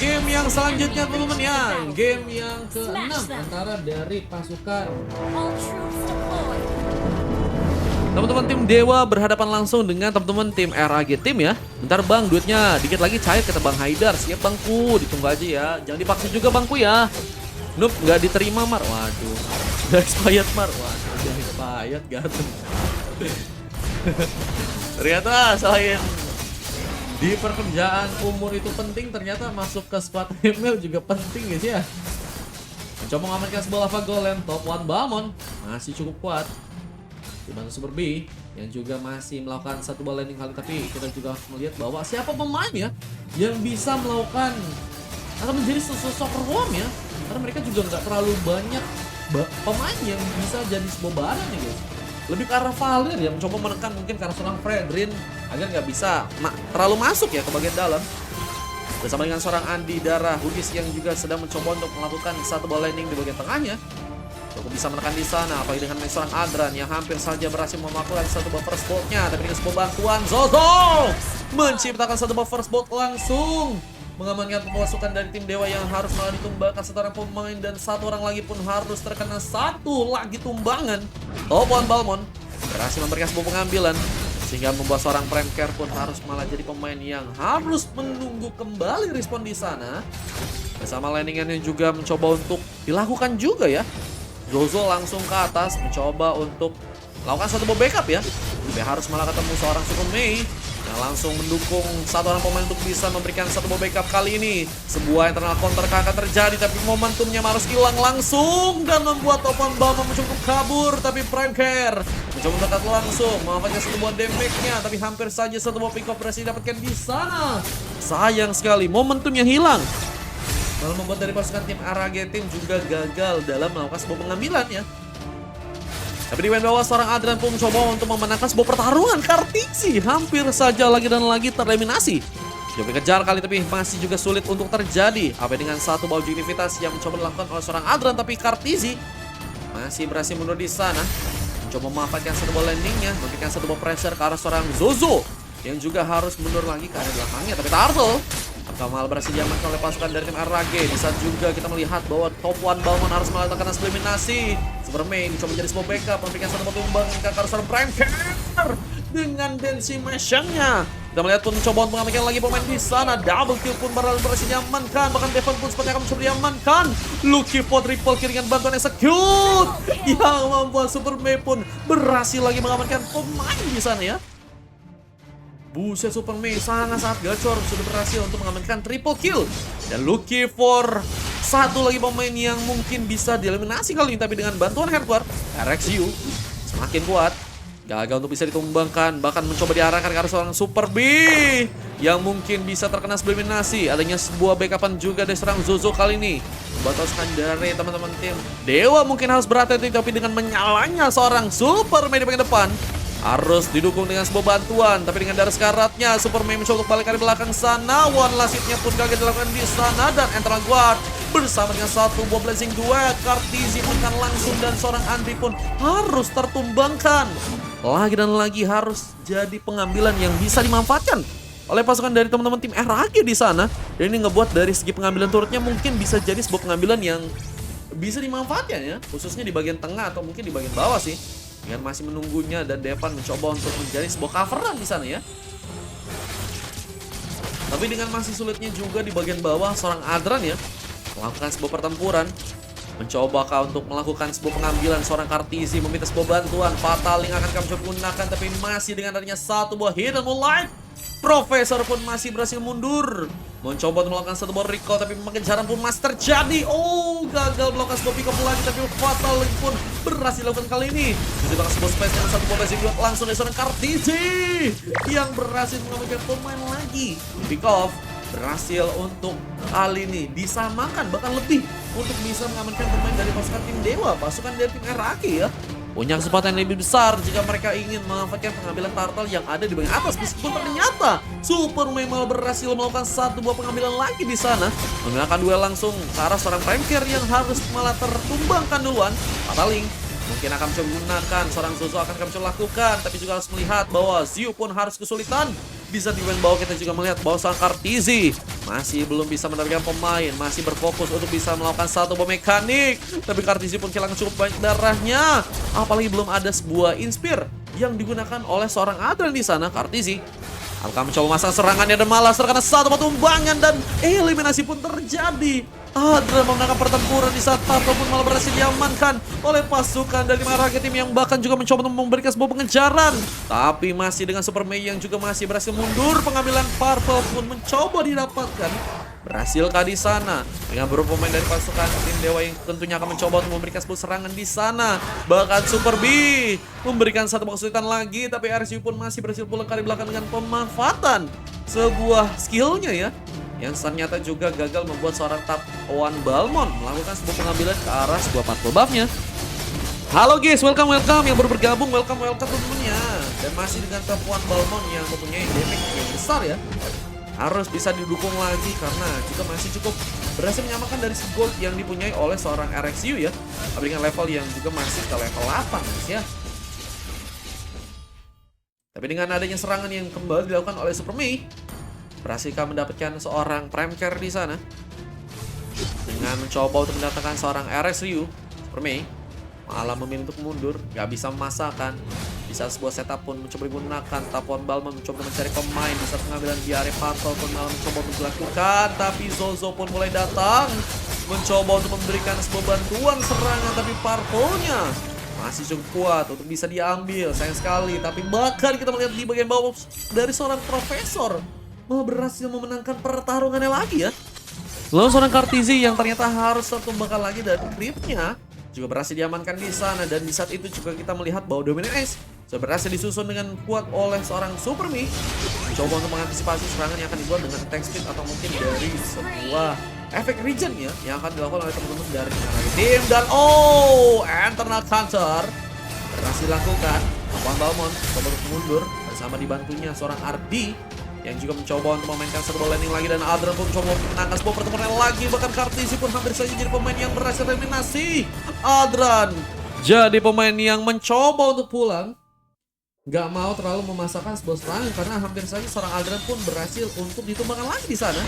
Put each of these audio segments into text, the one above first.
game yang selanjutnya teman-teman ya. Game yang ke-6 antara dari pasukan teman-teman tim Dewa berhadapan langsung dengan teman-teman tim RAG Team ya. Bentar bang, duitnya dikit lagi cair kata Bang Haidar. Siap bangku, ditunggu aja ya. Jangan dipaksa juga bangku ya. Noob nggak diterima Mar. Waduh. Udah expired Mar. Waduh, udah expired Gaten. Ternyata selain di pekerjaan umur itu penting, ternyata masuk ke squad email juga penting guys ya. Mencoba mengamankan sebuah lava golem, top 1 Balmon masih cukup kuat. Dibantu Super B yang juga masih melakukan satu ball landing kali, tapi kita juga harus melihat bahwa siapa pemain ya yang bisa melakukan atau menjadi sosok roam ya, karena mereka juga nggak terlalu banyak pemain yang bisa jadi sebuah barang ya guys. Lebih ke arah Valir yang mencoba menekan mungkin karena seorang Fredrin agar nggak bisa terlalu masuk ya ke bagian dalam. Bersama dengan seorang Andi Darah Hugis yang juga sedang mencoba untuk melakukan satu ball landing di bagian tengahnya. Cukup bisa menekan di sana, apalagi dengan seorang Adran yang hampir saja berhasil memaklukkan satu buah first bolt-nya. Tapi dengan sebuah bantuan Zozo menciptakan satu buah first bolt langsung mengamankan pasukan dari tim Dewa yang harus malah ditumbangkan satu orang pemain, dan satu orang lagi pun harus terkena satu lagi tumbangan. Top 1 Balmon berhasil memberikan sebuah pengambilan sehingga membuat seorang Prime Care pun harus malah jadi pemain yang harus menunggu kembali respon di sana. Bersama landingan yang juga mencoba untuk dilakukan juga ya. Zozo langsung ke atas mencoba untuk melakukan satu backup ya. Tapi harus malah ketemu seorang Super Mei yang langsung mendukung satu orang pemain untuk bisa memberikan satu backup. Kali ini sebuah internal counter akan terjadi, tapi momentumnya harus hilang langsung dan membuat Topan Bama mencoba kabur. Tapi Prime Care mencoba mendekat langsung memanfaatkan satu buah damage-nya, tapi hampir saja satu buah pick up berhasil didapatkan di sana. Sayang sekali momentumnya hilang, malah membuat dari pasukan tim RAG Team juga gagal dalam melakukan sebuah pengambilan ya. Tapi di main bawah seorang Adrian pun mencoba untuk memenangkan sebuah pertarungan. Kartiksi hampir saja lagi dan lagi tereliminasi. Coba kejar kali tapi masih juga sulit untuk terjadi. Apa dengan satu bau aktivitas yang mencoba dilakukan oleh seorang Adrian, tapi Kartiksi masih berhasil mundur di sana. Mencoba memanfaatkan satu ball landingnya, memberikan satu ball pressure ke arah seorang Zozo yang juga harus mundur lagi ke arah belakangnya. Tapi Turtle Kamal berhasil diamankan oleh pasukan dari tim RAG. Di saat juga kita melihat bahwa top 1 Balmon harus melakukan eliminasi. Super Mei mencoba menjadi sebuah backup, memberikan satu tumbang ke arah seorang Prime Care dengan Decimation-nya. Kita melihat pun mencoba untuk mengamankan lagi pemain di sana. Double kill pun berhasil diamankan. Bahkan Devon pun seperti akan mencoba diamankan. Lucky for triple kill dengan bantuan execute yang membuat Super Mei pun berhasil lagi mengamankan pemain di sana ya. Buset, Super Mei sangat-sangat gacor, sudah berhasil untuk mengamankan triple kill. Dan Lucky for satu lagi pemain yang mungkin bisa dieliminasi kali ini, tapi dengan bantuan hardware RXU semakin kuat. Gagal untuk bisa ditumbangkan, bahkan mencoba diarahkan ke arah seorang Super B yang mungkin bisa terkena eliminasi. Adanya sebuah backupan juga dari seorang Zozo kali ini. Membataskan dari teman-teman tim Dewa mungkin harus berhati-hati, tapi dengan menyalanya seorang Super Mei di bagian depan harus didukung dengan sebuah bantuan, tapi dengan darah sekaratnya Super Mei mencoba untuk balik dari belakang sana. One last hit-nya pun gagal dilakukan di sana, dan Internal Guard bersama dengan satu buah blazing duet. Kartiksi menekan langsung dan seorang Andi pun harus tertumbangkan. Lagi dan lagi harus jadi pengambilan yang bisa dimanfaatkan oleh pasukan dari teman-teman tim RAG di sana. Dan ini ngebuat dari segi pengambilan turretnya mungkin bisa jadi sebuah pengambilan yang bisa dimanfaatkan ya, khususnya di bagian tengah atau mungkin di bagian bawah sih. Dengan masih menunggunya, dan Devan mencoba untuk menjadi sebuah coveran di sana ya. Tapi dengan masih sulitnya juga di bagian bawah, seorang Adran ya melakukan sebuah pertempuran, mencoba untuk melakukan sebuah pengambilan. Seorang Kartiksi meminta sebuah bantuan. Fataling akan kami coba gunakan, tapi masih dengan adanya satu buah hidden moonlight, Profesor pun masih berhasil mundur, mencoba untuk melakukan satu buah recall, tapi pengejaran pun masih terjadi. Oh, gagal melakukan sebuah pick up lagi, tapi Fataling pun berhasil dilakukan kali ini. Diberikan sebuah space dengan satu buah basic langsung dari seorang Kartiksi yang berhasil mengambil pemain lagi. Pick off berhasil untuk kali ini disamakan, bahkan lebih, untuk bisa mengamankan pemain dari pasukan tim Dewa. Pasukan dari tim RAG ya punya kesempatan yang lebih besar jika mereka ingin memanfaatkan pengambilan turtle yang ada di bagian atas. Meskipun ternyata Super Mei malah berhasil melakukan satu buah pengambilan lagi di sana, menggunakan duel langsung ke arah seorang Prime Care yang harus malah tertumbangkan duluan. Fataling mungkin akan mencoba menggunakan, seorang Zozo akan mencoba lakukan, tapi juga harus melihat bahwa Ziu pun harus kesulitan. Bisa di bawah kita juga melihat bahwa sang Kartiksi masih belum bisa mendapatkan pemain, masih berfokus untuk bisa melakukan satu bom mekanik. Tapi Kartisi pun kehilangan cukup banyak darahnya. Apalagi belum ada sebuah inspire yang digunakan oleh seorang Adran di sana. Kartisi akan mencoba masang serangannya dan malah terkena satu tumbangan dan eliminasi pun terjadi. Adran memenangkan pertempuran di saat Turtle pun malah berhasil diamankan oleh pasukan dari Marage Team yang bahkan juga mencoba untuk memberikan sebuah pengejaran. Tapi masih dengan Super Mei yang juga masih berhasil mundur, pengambilan Purple pun mencoba didapatkan. Berhasilkah di sana dengan beberapa pemain dari pasukan tim Dewa yang tentunya akan mencoba untuk memberikan sebuah serangan di sana. Bahkan Super B memberikan satu kesulitan lagi, tapi RSU pun masih berhasil pulang kali belakang dengan pemanfaatan sebuah skillnya ya, yang ternyata juga gagal membuat seorang Top 1 Balmond melakukan sebuah pengambilan ke arah sebuah purple buff-nya. Halo guys, welcome yang baru bergabung, welcome teman-temannya. Dan masih dengan Top 1 Balmond yang mempunyai damage yang besar ya. Harus bisa didukung lagi karena juga masih cukup berhasil menyamakan dari gold yang dipunyai oleh seorang RXU ya. Tapi dengan level yang juga masih ke level 8 guys ya. Tapi dengan adanya serangan yang kembali dilakukan oleh Super Mei, berhasilkah mendapatkan seorang prime care di sana? Dengan mencoba untuk mendatangkan seorang RS Ryu, Super Mei malah memilih untuk mundur, gak bisa memasakkan. Bisa sebuah setup pun mencoba digunakan. Tapon Balmond mencoba mencari pemain. Bisa pengambilan di area Purple pun malah mencoba untuk dilakukan. Tapi Zozo pun mulai datang, mencoba untuk memberikan sebuah bantuan serangan. Tapi Purple-nya masih cukup kuat untuk bisa diambil. Sayang sekali. Tapi bahkan kita melihat di bagian bawah dari seorang Profesor malah berhasil memenangkan pertarungannya lagi ya. Lalu seorang Kartisi yang ternyata harus tertumbangkan lagi dari creepnya juga berhasil diamankan di sana. Dan di saat itu juga kita melihat bahwa Dominant Ace sudah berhasil disusun dengan kuat oleh seorang Super Mei, mencoba untuk mengantisipasi serangan yang akan dibuat dengan attack speed atau mungkin dari sebuah efek regen ya yang akan dilakukan oleh teman-teman dari Marage Team. Dan internal counter berhasil dilakukan. Tapon Balmond mencoba untuk mundur bersama dibantunya seorang Ardi yang juga mencoba untuk memainkan serba landing lagi. Dan Adran pun mencoba menangkan sebuah pertempuran lagi. Bahkan Kartisi pun hampir saja jadi pemain yang berhasil eliminasi. Adran jadi pemain yang mencoba untuk pulang, gak mau terlalu memasakkan sebuah serangan karena hampir saja seorang Adran pun berhasil untuk ditumbangkan lagi di sana.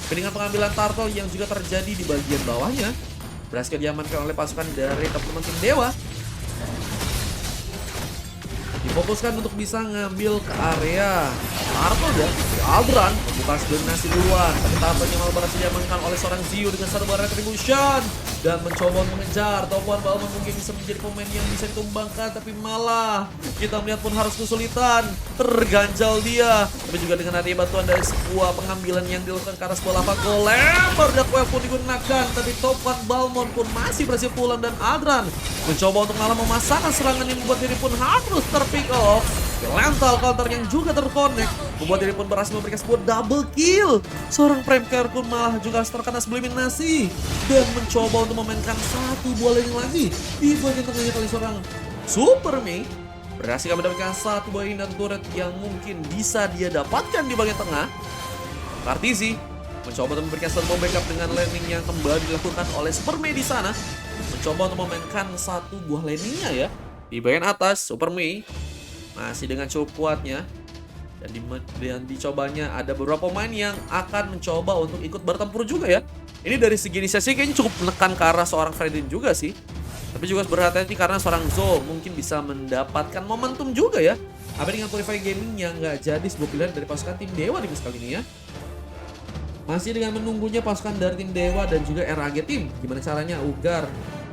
Dengan pengambilan Turtle yang juga terjadi di bagian bawahnya, berhasil diamankan oleh pasukan dari teman-teman tim Dewa. Difokuskan untuk bisa ngambil ke area Turtle ya. Adran membuka donasi duluan, tapi Turtle-nya malah berhasil diamankan oleh seorang Ziyu dengan satu retribution dan mencoba mengejar. Tapon Balmond mungkin bisa menjadi pemain yang bisa ditumbangkan, tapi malah kita melihat pun harus kesulitan. Terganjal dia. Tapi juga dengan adanya bantuan dari sebuah pengambilan yang dilakukan ke arah sebuah lava golem, Bardakwell pun digunakan, tapi Tapon Balmond pun masih berhasil pulang. Dan Adran mencoba untuk malah memasangkan serangan yang membuat diri pun harus terpick off. Lental counter yang juga terkonek membuat diri pun berhasil memberikan sebuah double kill. Seorang Prime Care pun malah juga terkena sebuah eliminasi dan mencoba untuk memainkan satu buah landing lagi di bagian tengahnya kali seorang Super Mei. Berhasil mendapatkan satu buah inner turret yang mungkin bisa dia dapatkan di bagian tengah. Kartisi mencoba untuk memberikan satu backup dengan landing yang kembali dilakukan oleh Super Mei di sana. Mencoba untuk memainkan satu buah landingnya ya. Di bagian atas Super Mei masih dengan cukup kuatnya. Dan dicobanya ada beberapa pemain yang akan mencoba untuk ikut bertempur juga ya. Ini dari segi inisiasi kayaknya cukup menekan ke arah seorang Fredin juga sih. Tapi juga berhati-hati karena seorang Zo mungkin bisa mendapatkan momentum juga ya. Apa dengan Purify Gaming yang nggak jadi sebuah pilihan dari pasukan tim Dewa di match kali ini ya. Masih dengan menunggunya pasukan dari tim Dewa dan juga RAG Team. Gimana caranya Ugar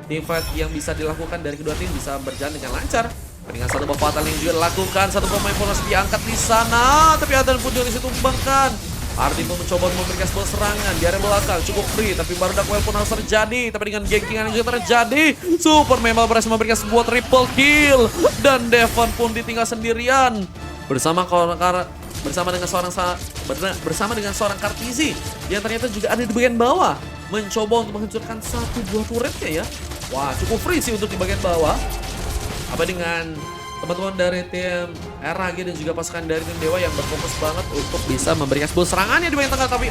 team fight yang bisa dilakukan dari kedua tim bisa berjalan dengan lancar. Dengan satu buff fatal yang juga dilakukan, satu pemain pun harus diangkat di sana, tapi Adran pun juga disitu tumbangkan. Ardi pun mencoba memberikan sebuah serangan di area belakang, cukup free, tapi Bardakwell pun harus terjadi. Tapi dengan gankingan yang juga terjadi, Super memang berhasil memberikan sebuah triple kill. Dan Devon pun ditinggal sendirian bersama dengan seorang Kartisi yang ternyata juga ada di bagian bawah, mencoba untuk menghancurkan satu buah turretnya ya. Wah, cukup free sih untuk di bagian bawah. Apa dengan teman-teman dari tim RAG dan juga pasukan dari tim Dewa yang berfokus banget untuk bisa memberikan sebuah serangannya di bagian tengah. Tapi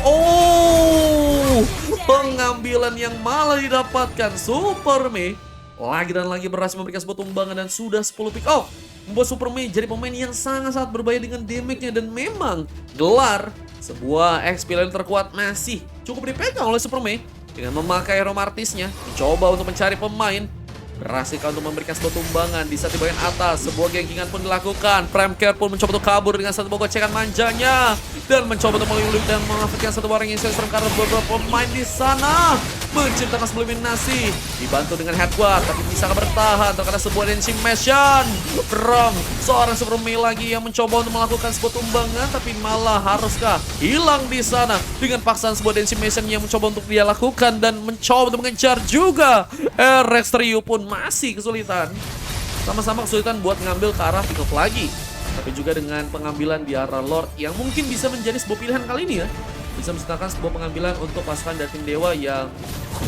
pengambilan yang malah didapatkan Super Mei lagi dan lagi berhasil memberikan sebuah tumbangan dan sudah 10 pick off, membuat Super Mei jadi pemain yang sangat-sangat berbahaya dengan damage-nya. Dan memang gelar Sebuah XP lane terkuat masih cukup dipegang oleh Super Mei dengan memakai romantisnya, mencoba untuk mencari pemain. Berhasil untuk memberikan sebuah tumbangan di saat di bagian atas. Sebuah gengkingan pun dilakukan. Premcare pun mencoba untuk kabur dengan satu buah gocekan manjanya. Dan mencoba untuk meluluh dan mengafatkan satu orang yang serem karena beberapa pemain di sana menciptakan sebuah eliminasi. Dibantu dengan headguard, tapi bisa bertahan terkena sebuah decimation from seorang Super Mei lagi yang mencoba untuk melakukan sebuah tumbangan, tapi malah haruskah hilang di sana dengan paksaan sebuah decimation yang mencoba untuk dia lakukan dan mencoba untuk mengejar juga. RX Ryu pun masih kesulitan. Sama-sama kesulitan buat ngambil ke arah pick up lagi. Tapi juga dengan pengambilan di arah Lord yang mungkin bisa menjadi sebuah pilihan kali ini ya. Bisa menciptakan sebuah pengambilan untuk pasukan dari tim Dewa yang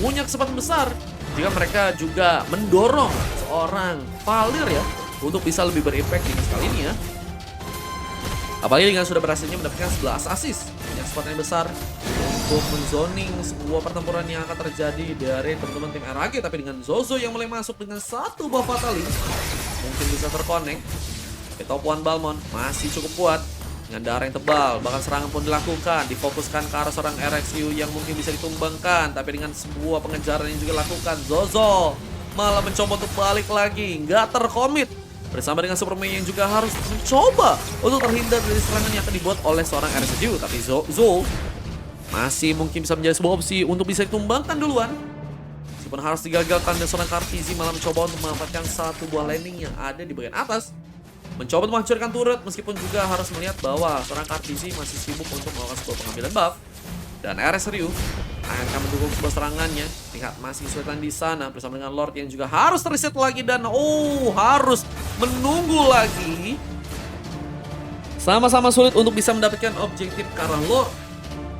punya kesempatan besar jika mereka juga mendorong seorang Valir ya untuk bisa lebih berimpact di kali ini ya. Apalagi dengan sudah berhasilnya mendapatkan 11 assist, punya kesempatan yang besar untuk menzoning sebuah pertempuran yang akan terjadi dari teman-teman tim RAG. Tapi dengan Zozo yang mulai masuk dengan satu buah Fatali, mungkin bisa terkonek. Top 1 Balmond masih cukup kuat dengan darah yang tebal, bahkan serangan pun dilakukan, difokuskan ke arah seorang RXU yang mungkin bisa ditumbangkan. Tapi dengan sebuah pengejaran yang juga dilakukan, Zozo malah mencoba untuk balik lagi, nggak terkomit. Bersama dengan Super Mei yang juga harus mencoba untuk terhindar dari serangan yang akan dibuat oleh seorang RXU. Tapi Zozo masih mungkin bisa menjadi sebuah opsi untuk bisa ditumbangkan duluan. Meskipun harus digagalkan dan seorang Kartizi malah mencoba untuk memanfaatkan satu buah landing yang ada di bagian atas. Mencoba untuk menghancurkan turret meskipun juga harus melihat bahwa seorang Kartizi masih sibuk untuk melakukan sebuah pengambilan buff. Dan RS Ryu akan mendukung sebuah serangannya. Lihat masih kesulitan di sana bersama dengan Lord yang juga harus terreset lagi dan harus menunggu lagi. Sama-sama sulit untuk bisa mendapatkan objektif ke arah Lord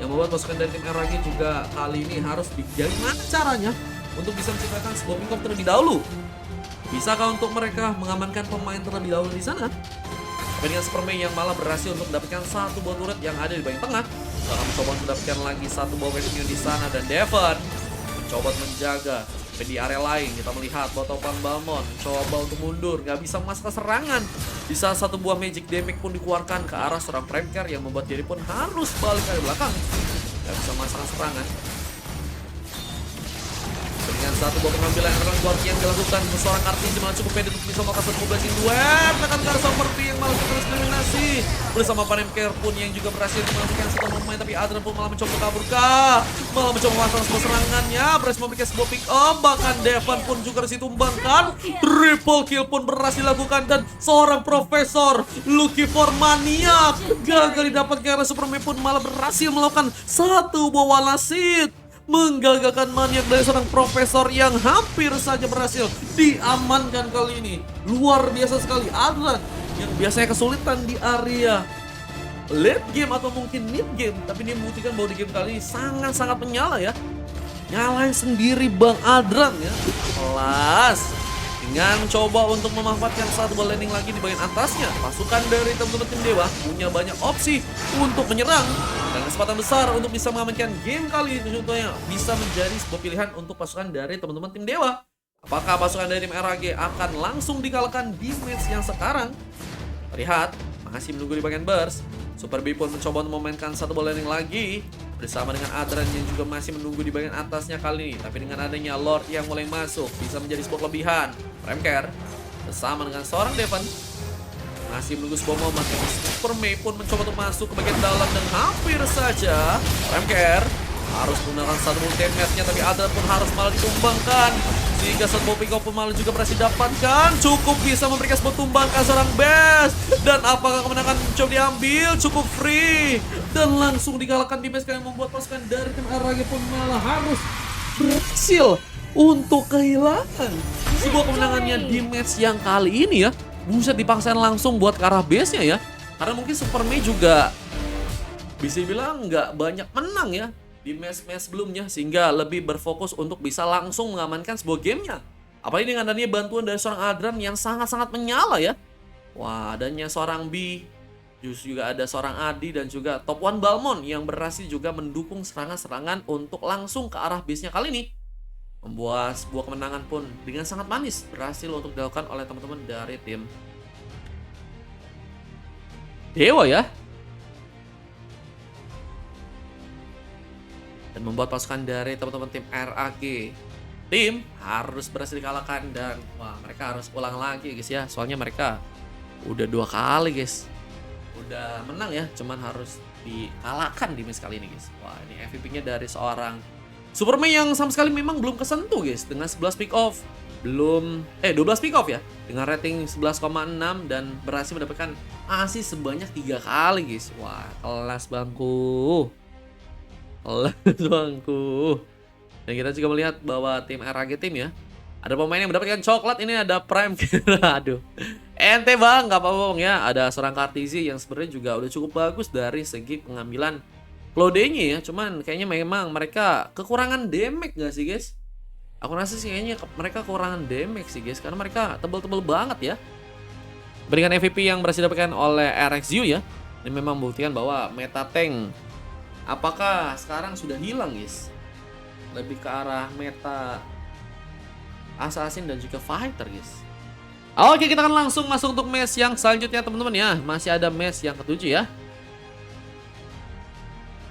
yang membuat pasukan dari tim RAG juga kali ini harus bagaimana caranya untuk bisa menciptakan sebuah pick up terlebih dahulu. Bisakah untuk mereka mengamankan pemain terlebih dahulu di sana? Tapi dengan Super Mei yang malah berhasil untuk mendapatkan satu buah turret yang ada di bagian tengah. Sekarang mencoba untuk mendapatkan lagi satu buah weapon di sana dan Devon mencoba menjaga. Tapi di area lain kita melihat bahwa Topan Balmond mencoba untuk mundur, nggak bisa masuk ke serangan. Bisa satu buah magic damage pun dikeluarkan ke arah seorang Premcare yang membuat diri pun harus balik ke belakang. Nggak bisa masuk ke serangan. Dengan satu buah pengambilan yang dilakukan seorang Kartizi malah cukup pede untuk bisa melakukan satu blessing duet. Tekan ke arah Somerville yang malah terus eliminasi. Bersama Premcare pun yang juga berhasil melakukan satu pemain, tapi Adrian pun malah mencoba kabur kah. Malah mencoba memasang sebuah serangannya. Berhasil memberikan sebuah pick up. Bahkan Devon pun juga harus ditumbangkan. Triple kill pun berhasil dilakukan dan seorang Profesor Lucky for Maniac gagal didapat ke arah Super Mei pun malah berhasil melakukan satu buah walasit. Menggagalkan maniak dari seorang Profesor yang hampir saja berhasil diamankan kali ini. Luar biasa sekali. Adlan yang biasanya kesulitan di area late game atau mungkin mid game, tapi dia membuktikan bahwa di game kali ini sangat-sangat menyala ya. Nyalain sendiri Bang Adran ya. Kelas. Dengan mencoba untuk memanfaatkan satu ball landing lagi di bagian atasnya, pasukan dari teman-teman tim Dewa punya banyak opsi untuk menyerang dan kesempatan besar untuk bisa mengamankan game kali ini. Contohnya bisa menjadi sebuah pilihan untuk pasukan dari teman-teman tim Dewa. Apakah pasukan dari tim RAG akan langsung dikalahkan di match yang sekarang? Lihat, masih menunggu di bagian burst. Super B pun mencoba untuk memainkan satu ball landing lagi bersama dengan Adran yang juga masih menunggu di bagian atasnya kali ini. Tapi dengan adanya Lord yang mulai masuk, bisa menjadi sebuah kelebihan. Premcare bersama dengan seorang Devon masih menunggu sebuah momen. Super Mei pun mencoba untuk masuk ke bagian dalam dan hampir saja Premcare harus menggunakan satu ultimate-nya, tapi Adran pun harus malah ditumbangkan. Sehingga satu pick up pun malah juga berhasil dapatkan. Cukup bisa memberikan sebuah tumbangkan seorang Best. Dan apakah kemenangan coba diambil? Cukup free. Dan langsung dikalahkan di match yang membuat pasukan dari tim RAG pun malah harus berhasil untuk kehilangan sebuah kemenangannya di match yang kali ini ya. Buset, dipaksain langsung buat ke arah base-nya ya. Karena mungkin Super Mei juga bisa dibilang nggak banyak menang ya di match-match sebelumnya, sehingga lebih berfokus untuk bisa langsung mengamankan sebuah gamenya. Apalagi dengan adanya bantuan dari seorang Adran yang sangat-sangat menyala ya. Wah, adanya seorang B, justru juga ada seorang Adi dan juga Top 1 Balmond yang berhasil juga mendukung serangan-serangan untuk langsung ke arah base-nya kali ini. Membuat sebuah kemenangan pun dengan sangat manis berhasil untuk dilakukan oleh teman-teman dari tim Dewa ya. dan membuat pasukan dari teman-teman tim RAG tim harus berhasil dikalahkan. Dan wah, mereka harus ulang lagi guys ya, soalnya mereka udah 2 kali guys udah menang ya, cuman harus dikalahkan di match kali ini guys. Wah, ini MVP-nya dari seorang Superman yang sama sekali memang belum kesentuh guys, dengan 11 pick off. 12 pick off ya, dengan rating 11,6 dan berhasil mendapatkan assist sebanyak 3 kali guys. Wah, kelas bangku. Kelas bangku. Dan kita juga melihat bahwa tim RAG tim ya, ada pemain yang mendapatkan coklat. Ini ada Prime. Aduh, ente bang, nggak apa-apa bang ya. Ada seorang Kartizi yang sebenarnya juga udah cukup bagus dari segi pengambilan Claude-nya ya. Cuman kayaknya memang mereka kekurangan damage nggak sih guys? Aku rasa sih kayaknya mereka kekurangan damage sih guys, karena mereka tebel-tebel banget ya. Berikan MVP yang berhasil didapatkan oleh RXU ya. Ini memang membuktikan bahwa meta tank apakah sekarang sudah hilang guys? Lebih ke arah meta assassin dan juga fighter guys. Oke, kita akan langsung masuk untuk match yang selanjutnya teman-teman ya. Masih ada match yang ketujuh ya.